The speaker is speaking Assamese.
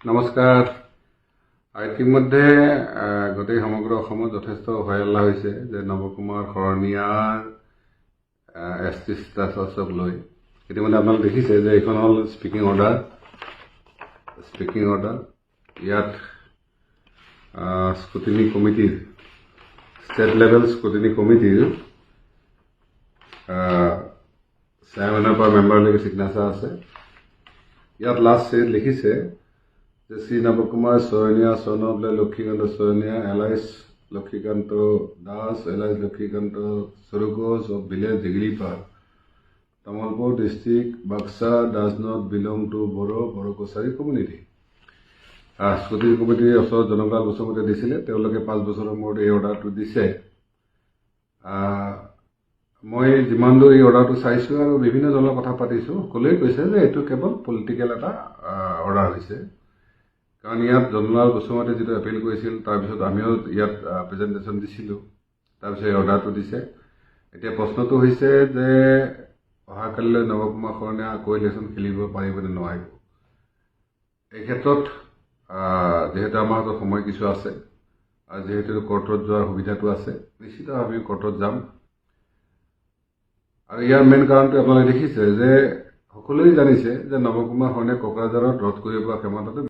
নমস্কাৰ। ইতিমধ্যে গোটেই সমগ্ৰ অসমত যথেষ্ট হয়হল্লা হৈছে যে নৱকুমাৰ শৰণীয়াৰ ST ষ্টেটাছক লৈ। ইতিমধ্যে আপোনালোকে দেখিছে যে এইখন হ'ল স্পিকিং অৰ্ডাৰ। ইয়াত স্ক্ৰুটিনি কমিটিৰ ষ্টেট লেভেল স্ক্ৰুটিনি কমিটিৰ চেয়াৰমেনৰ পৰা মেম্বাৰলৈকে ছিগনেচাৰ আছে। ইয়াত লাষ্ট লিখিছে যে Shri Nabakumar Saraniya son of Lakshikanta Saraniya alias Lakshikanta Das alias Lakshikanta Sarukoch of village Digripar, Tamalpur district, Baksa, does not belong to Boro Kosari community. Scrutiny কমিটিৰ ওচৰত জনকাল গোস্বামীয়ে দিছিলে, তেওঁলোকে 5 বছৰৰ মূৰত এই অৰ্ডাৰটো দিছে। মই যিমান দূৰ এই অৰ্ডাৰটো চাইছোঁ আৰু বিভিন্ন জনৰ কথা পাতিছোঁ, সকলোৱে কৈছে যে এইটো কেৱল পলিটিকেল এটা অৰ্ডাৰ হৈছে। কাৰণ ইয়াত জনলাল গোস্বামীয়ে যিটো এপিল কৰিছিল, তাৰপিছত আমিও ইয়াত প্ৰেজেণ্টেশ্যন দিছিলোঁ, তাৰপিছত এই অৰ্ডাৰটো দিছে। এতিয়া প্ৰশ্নটো হৈছে যে অহাকালিলৈ নৱকুমাৰ শৰণীয়া আকৌ ইলেকশ্যন খেলিব পাৰিব নে নোৱাৰিব। এই ক্ষেত্ৰত যিহেতু আমাৰ হাতত সময় কিছু আছে আৰু যিহেতু কোৰ্টত যোৱাৰ সুবিধাটো আছে, নিশ্চিতভাৱে আমি কোৰ্টত যাম। আৰু ইয়াৰ মেইন কাৰণটো আপোনালোকে দেখিছে যে সকলোৱে জানিছে যে নৱকুমাৰ শৰণীয়া কোকৰাঝাৰত ৰোধ কৰিব পৰা ক্ষমতাটো